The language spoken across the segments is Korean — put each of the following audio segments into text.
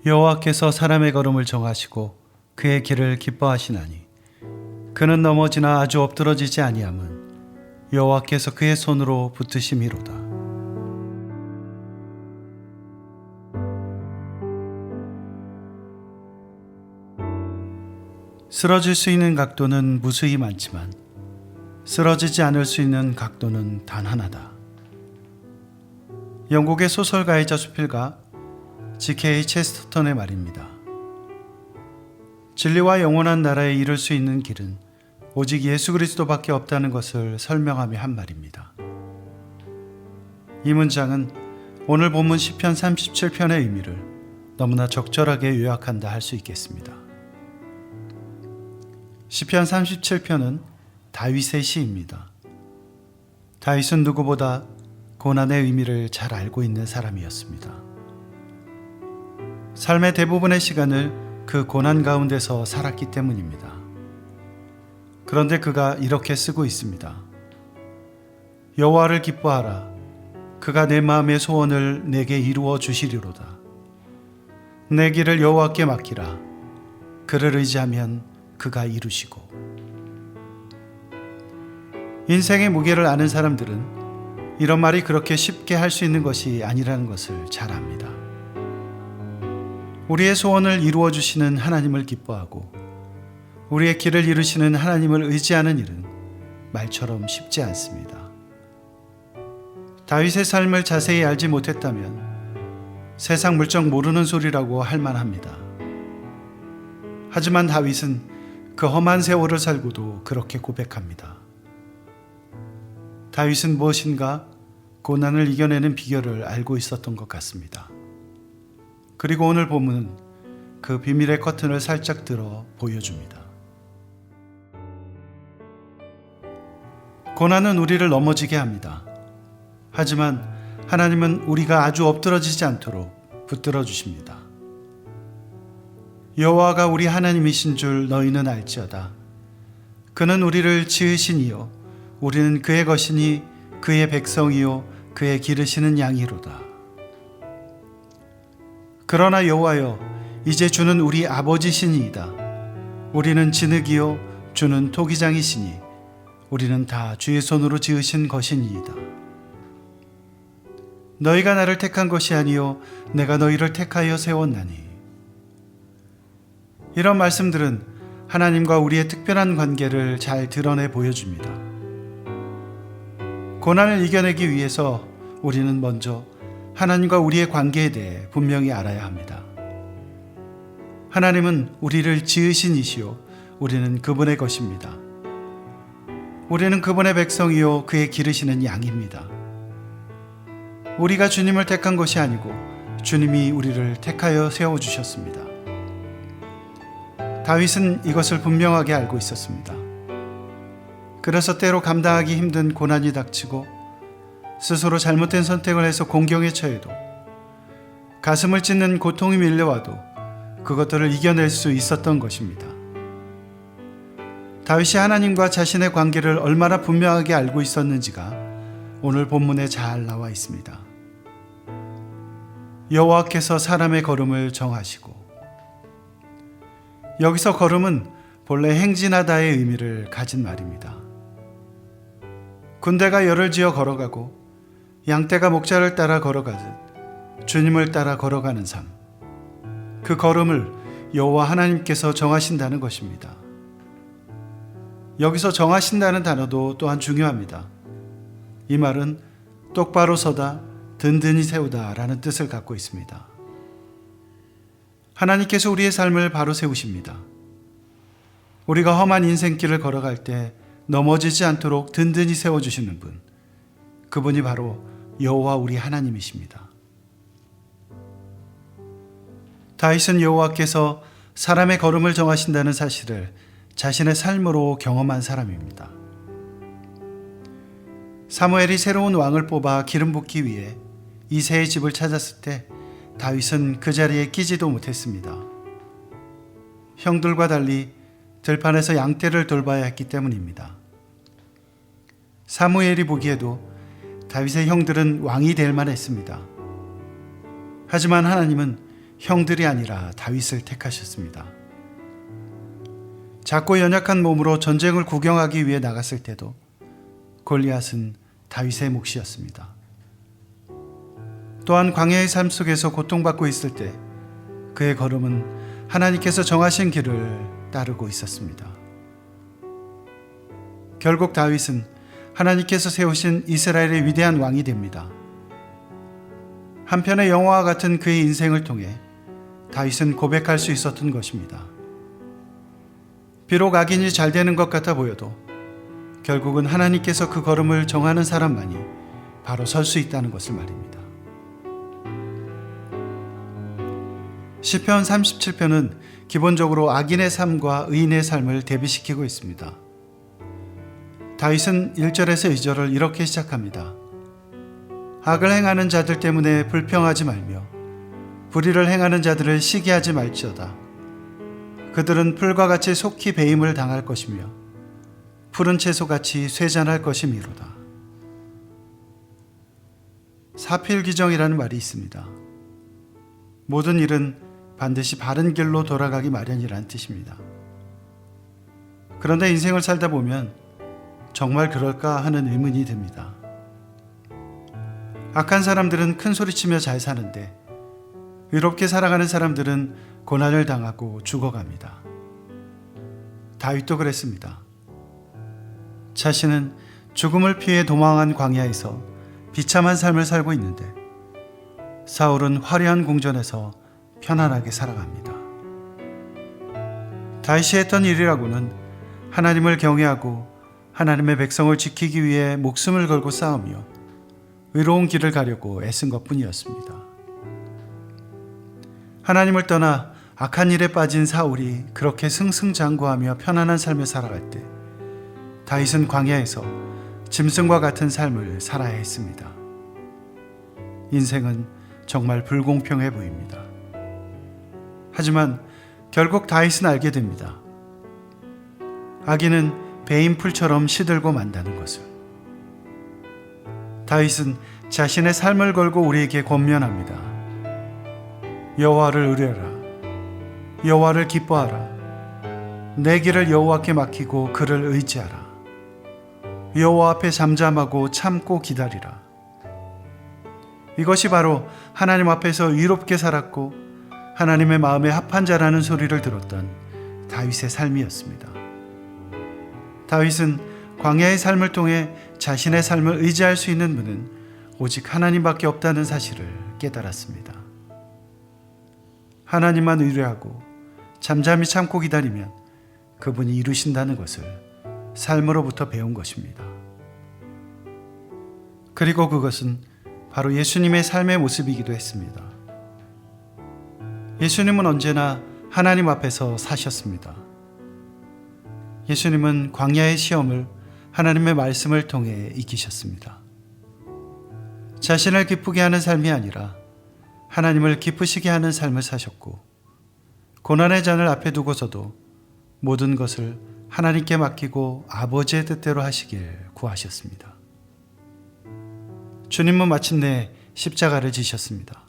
여호와께서 사람의 걸음을 정하시고 그의 길을 기뻐하시나니 그는 넘어지나 아주 엎드러지지 아니함은 여호와께서 그의 손으로 붙드심이로다. 쓰러질 수 있는 각도는 무수히 많지만 쓰러지지 않을 수 있는 각도는 단 하나다. 영국의 소설가이자 수필가 G.K. 체스터턴의 말입니다. 진리와 영원한 나라에 이를 수 있는 길은 오직 예수 그리스도밖에 없다는 것을 설명하며 한 말입니다. 이 문장은 오늘 본문 시편 37편의 의미를 너무나 적절하게 요약한다 할 수 있겠습니다. 시편 37편은 다윗의 시입니다. 다윗은 누구보다 고난의 의미를 잘 알고 있는 사람이었습니다. 삶의 대부분의 시간을 그 고난 가운데서 살았기 때문입니다. 그런데 그가 이렇게 쓰고 있습니다. 여호와를 기뻐하라. 그가 내 마음의 소원을 내게 이루어 주시리로다. 내 길을 여호와께 맡기라. 그를 의지하면 그가 이루시고. 인생의 무게를 아는 사람들은 이런 말이 그렇게 쉽게 할 수 있는 것이 아니라는 것을 잘 압니다. 우리의 소원을 이루어 주시는 하나님을 기뻐하고 우리의 길을 이루시는 하나님을 의지하는 일은 말처럼 쉽지 않습니다. 다윗의 삶을 자세히 알지 못했다면 세상 물정 모르는 소리라고 할 만합니다. 하지만 다윗은 그 험한 세월을 살고도 그렇게 고백합니다. 다윗은 무엇인가 고난을 이겨내는 비결을 알고 있었던 것 같습니다. 그리고 오늘 본문은 그 비밀의 커튼을 살짝 들어 보여줍니다. 고난은 우리를 넘어지게 합니다. 하지만 하나님은 우리가 아주 엎드러지지 않도록 붙들어 주십니다. 여호와가 우리 하나님이신 줄 너희는 알지어다. 그는 우리를 지으신 이요 우리는 그의 것이니 그의 백성이요 그의 기르시는 양이로다. 그러나 여호와여 이제 주는 우리 아버지시니이다. 우리는 진흙이요 주는 토기장이시니 우리는 다 주의 손으로 지으신 것이니이다. 너희가 나를 택한 것이 아니요 내가 너희를 택하여 세웠나니. 이런 말씀들은 하나님과 우리의 특별한 관계를 잘 드러내 보여줍니다. 고난을 이겨내기 위해서 우리는 먼저 하나님과 우리의 관계에 대해 분명히 알아야 합니다. 하나님은 우리를 지으신 이시요 우리는 그분의 것입니다. 우리는 그분의 백성이요 그의 기르시는 양입니다. 우리가 주님을 택한 것이 아니고 주님이 우리를 택하여 세워주셨습니다. 다윗은 이것을 분명하게 알고 있었습니다. 그래서 때로 감당하기 힘든 고난이 닥치고 스스로 잘못된 선택을 해서 공경에 처해도 가슴을 찢는 고통이 밀려와도 그것들을 이겨낼 수 있었던 것입니다. 다윗이 하나님과 자신의 관계를 얼마나 분명하게 알고 있었는지가 오늘 본문에 잘 나와 있습니다. 여호와께서 사람의 걸음을 정하시고. 여기서 걸음은 본래 행진하다의 의미를 가진 말입니다. 군대가 열을 지어 걸어가고 양떼가 목자를 따라 걸어가듯 주님을 따라 걸어가는 삶, 그 걸음을 여호와 하나님께서 정하신다는 것입니다. 여기서 정하신다는 단어도 또한 중요합니다. 이 말은 똑바로 서다, 든든히 세우다 라는 뜻을 갖고 있습니다. 하나님께서 우리의 삶을 바로 세우십니다. 우리가 험한 인생길을 걸어갈 때 넘어지지 않도록 든든히 세워주시는 분, 그분이 바로 여호와 우리 하나님이십니다. 다윗은 여호와께서 사람의 걸음을 정하신다는 사실을 자신의 삶으로 경험한 사람입니다. 사무엘이 새로운 왕을 뽑아 기름 붓기 위해 이새의 집을 찾았을 때 다윗은 그 자리에 끼지도 못했습니다. 형들과 달리 들판에서 양떼를 돌봐야 했기 때문입니다. 사무엘이 보기에도 다윗의 형들은 왕이 될 만했습니다. 하지만 하나님은 형들이 아니라 다윗을 택하셨습니다. 작고 연약한 몸으로 전쟁을 구경하기 위해 나갔을 때도 골리앗은 다윗의 몫이었습니다. 또한 광야의 삶 속에서 고통받고 있을 때 그의 걸음은 하나님께서 정하신 길을 따르고 있었습니다. 결국 다윗은 하나님께서 세우신 이스라엘의 위대한 왕이 됩니다. 한편의 영화와 같은 그의 인생을 통해 다윗은 고백할 수 있었던 것입니다. 비록 악인이 잘 되는 것 같아 보여도 결국은 하나님께서 그 걸음을 정하는 사람만이 바로 설 수 있다는 것을 말입니다. 시편 37편은 기본적으로 악인의 삶과 의인의 삶을 대비시키고 있습니다. 다윗은 1절에서 2절을 이렇게 시작합니다. 악을 행하는 자들 때문에 불평하지 말며 불의를 행하는 자들을 시기하지 말지어다. 그들은 풀과 같이 속히 배임을 당할 것이며 푸른 채소같이 쇠잔할 것이미로다. 사필귀정이라는 말이 있습니다. 모든 일은 반드시 바른 길로 돌아가기 마련이라는 뜻입니다. 그런데 인생을 살다 보면 정말 그럴까 하는 의문이 듭니다. 악한 사람들은 큰 소리치며 잘 사는데 의롭게 살아가는 사람들은 고난을 당하고 죽어갑니다. 다윗도 그랬습니다. 자신은 죽음을 피해 도망한 광야에서 비참한 삶을 살고 있는데 사울은 화려한 궁전에서 편안하게 살아갑니다. 다윗이 했던 일이라고는 하나님을 경외하고 하나님의 백성을 지키기 위해 목숨을 걸고 싸우며 의로운 길을 가려고 애쓴 것뿐이었습니다. 하나님을 떠나 악한 일에 빠진 사울이 그렇게 승승장구하며 편안한 삶을 살아갈 때 다윗은 광야에서 짐승과 같은 삶을 살아야 했습니다. 인생은 정말 불공평해 보입니다. 하지만 결국 다윗은 알게 됩니다. 악인은 베인 풀처럼 시들고 만다는 것을. 다윗은 자신의 삶을 걸고 우리에게 권면합니다. 여호와를 의뢰하라. 여호와를 기뻐하라. 내 길을 여호와께 맡기고 그를 의지하라. 여호와 앞에 잠잠하고 참고 기다리라. 이것이 바로 하나님 앞에서 의롭게 살았고 하나님의 마음에 합한 자라는 소리를 들었던 다윗의 삶이었습니다. 다윗은 광야의 삶을 통해 자신의 삶을 의지할 수 있는 분은 오직 하나님밖에 없다는 사실을 깨달았습니다. 하나님만 의뢰하고 잠잠히 참고 기다리면 그분이 이루신다는 것을 삶으로부터 배운 것입니다. 그리고 그것은 바로 예수님의 삶의 모습이기도 했습니다. 예수님은 언제나 하나님 앞에서 사셨습니다. 예수님은 광야의 시험을 하나님의 말씀을 통해 이기셨습니다. 자신을 기쁘게 하는 삶이 아니라 하나님을 기쁘시게 하는 삶을 사셨고 고난의 잔을 앞에 두고서도 모든 것을 하나님께 맡기고 아버지의 뜻대로 하시길 구하셨습니다. 주님은 마침내 십자가를 지셨습니다.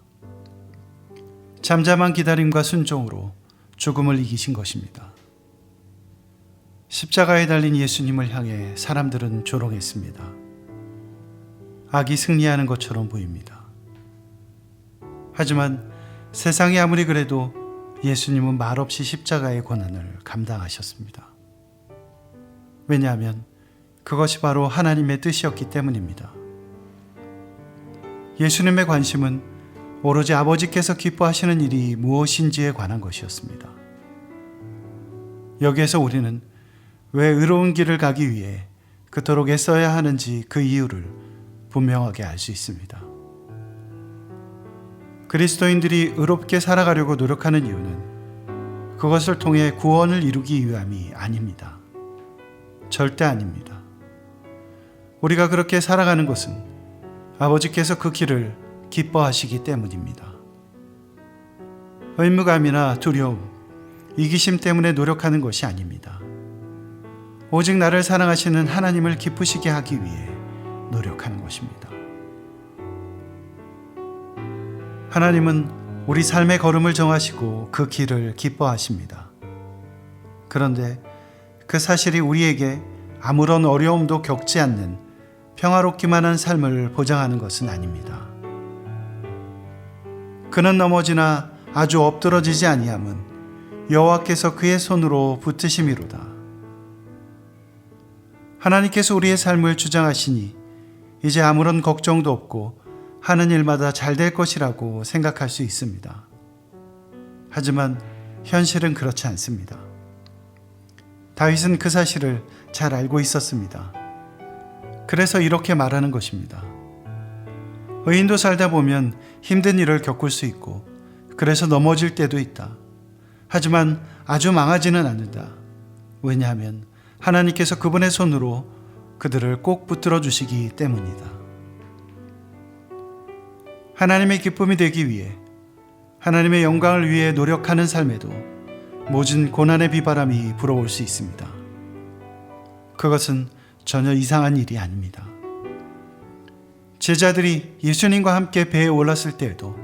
잠잠한 기다림과 순종으로 죽음을 이기신 것입니다. 십자가에 달린 예수님을 향해 사람들은 조롱했습니다. 악이 승리하는 것처럼 보입니다. 하지만 세상이 아무리 그래도 예수님은 말없이 십자가의 고난을 감당하셨습니다. 왜냐하면 그것이 바로 하나님의 뜻이었기 때문입니다. 예수님의 관심은 오로지 아버지께서 기뻐하시는 일이 무엇인지에 관한 것이었습니다. 여기에서 우리는 왜 의로운 길을 가기 위해 그토록 애써야 하는지 그 이유를 분명하게 알 수 있습니다. 그리스도인들이 의롭게 살아가려고 노력하는 이유는 그것을 통해 구원을 이루기 위함이 아닙니다. 절대 아닙니다. 우리가 그렇게 살아가는 것은 아버지께서 그 길을 기뻐하시기 때문입니다. 의무감이나 두려움, 이기심 때문에 노력하는 것이 아닙니다. 오직 나를 사랑하시는 하나님을 기쁘시게 하기 위해 노력하는 것입니다. 하나님은 우리 삶의 걸음을 정하시고 그 길을 기뻐하십니다. 그런데 그 사실이 우리에게 아무런 어려움도 겪지 않는 평화롭기만 한 삶을 보장하는 것은 아닙니다. 그는 넘어지나 아주 엎드러지지 아니함은 여호와께서 그의 손으로 붙드심이로다. 하나님께서 우리의 삶을 주장하시니 이제 아무런 걱정도 없고 하는 일마다 잘 될 것이라고 생각할 수 있습니다. 하지만 현실은 그렇지 않습니다. 다윗은 그 사실을 잘 알고 있었습니다. 그래서 이렇게 말하는 것입니다. 의인도 살다 보면 힘든 일을 겪을 수 있고 그래서 넘어질 때도 있다. 하지만 아주 망하지는 않는다. 왜냐하면 하나님께서 그분의 손으로 그들을 꼭 붙들어 주시기 때문이다. 하나님의 기쁨이 되기 위해, 하나님의 영광을 위해 노력하는 삶에도 모진 고난의 비바람이 불어올 수 있습니다. 그것은 전혀 이상한 일이 아닙니다. 제자들이 예수님과 함께 배에 올랐을 때에도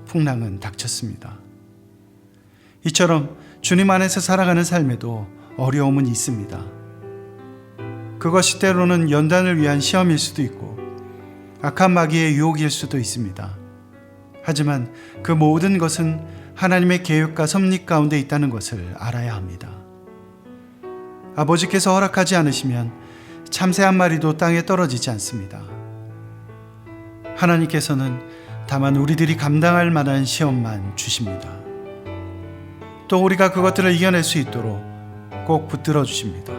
풍랑은 닥쳤습니다. 이처럼 주님 안에서 살아가는 삶에도 어려움은 있습니다. 그것이 때로는 연단을 위한 시험일 수도 있고 악한 마귀의 유혹일 수도 있습니다. 하지만 그 모든 것은 하나님의 계획과 섭리 가운데 있다는 것을 알아야 합니다. 아버지께서 허락하지 않으시면 참새 한 마리도 땅에 떨어지지 않습니다. 하나님께서는 다만 우리들이 감당할 만한 시험만 주십니다. 또 우리가 그것들을 이겨낼 수 있도록 꼭 붙들어 주십니다.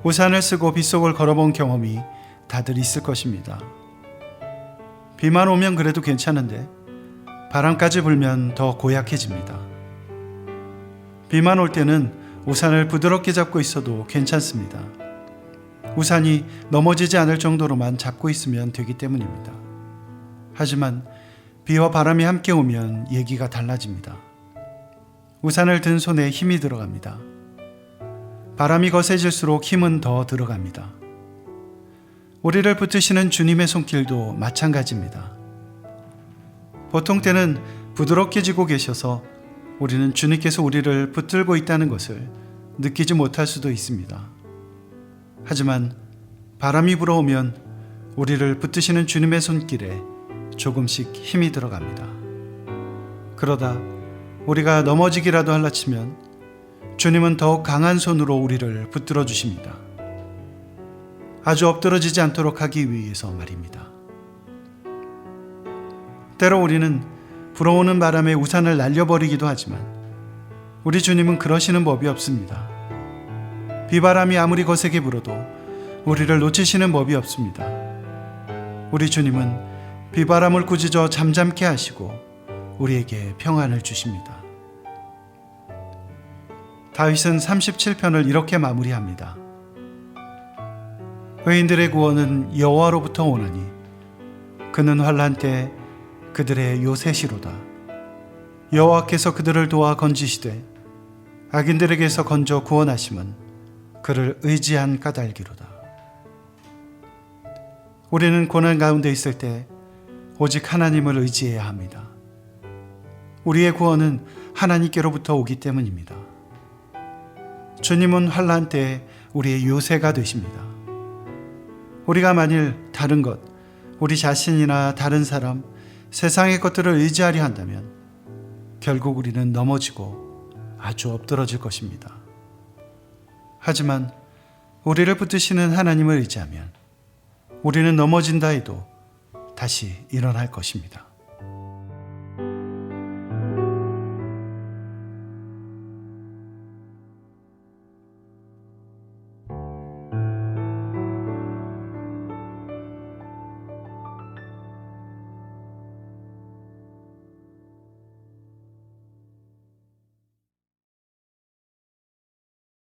우산을 쓰고 빗속을 걸어본 경험이 다들 있을 것입니다. 비만 오면 그래도 괜찮은데 바람까지 불면 더 고약해집니다. 비만 올 때는 우산을 부드럽게 잡고 있어도 괜찮습니다. 우산이 넘어지지 않을 정도로만 잡고 있으면 되기 때문입니다. 하지만 비와 바람이 함께 오면 얘기가 달라집니다. 우산을 든 손에 힘이 들어갑니다. 바람이 거세질수록 힘은 더 들어갑니다. 우리를 붙드시는 주님의 손길도 마찬가지입니다. 보통 때는 부드럽게 지고 계셔서 우리는 주님께서 우리를 붙들고 있다는 것을 느끼지 못할 수도 있습니다. 하지만 바람이 불어오면 우리를 붙드시는 주님의 손길에 조금씩 힘이 들어갑니다. 그러다 우리가 넘어지기라도 할라치면 주님은 더욱 강한 손으로 우리를 붙들어 주십니다. 아주 엎드러지지 않도록 하기 위해서 말입니다. 때로 우리는 불어오는 바람에 우산을 날려버리기도 하지만 우리 주님은 그러시는 법이 없습니다. 비바람이 아무리 거세게 불어도 우리를 놓치시는 법이 없습니다. 우리 주님은 비바람을 꾸짖어 잠잠케 하시고 우리에게 평안을 주십니다. 다윗은 37편을 이렇게 마무리합니다. 의인들의 구원은 여호와로부터 오나니 그는 환난 때 그들의 요새시로다. 여호와께서 그들을 도와 건지시되 악인들에게서 건져 구원하심은 그를 의지한 까닭이로다. 우리는 고난 가운데 있을 때 오직 하나님을 의지해야 합니다. 우리의 구원은 하나님께로부터 오기 때문입니다. 주님은 환난 때에 우리의 요새가 되십니다. 우리가 만일 다른 것, 우리 자신이나 다른 사람, 세상의 것들을 의지하려 한다면 결국 우리는 넘어지고 아주 엎드러질 것입니다. 하지만 우리를 붙드시는 하나님을 의지하면 우리는 넘어진다 해도 다시 일어날 것입니다.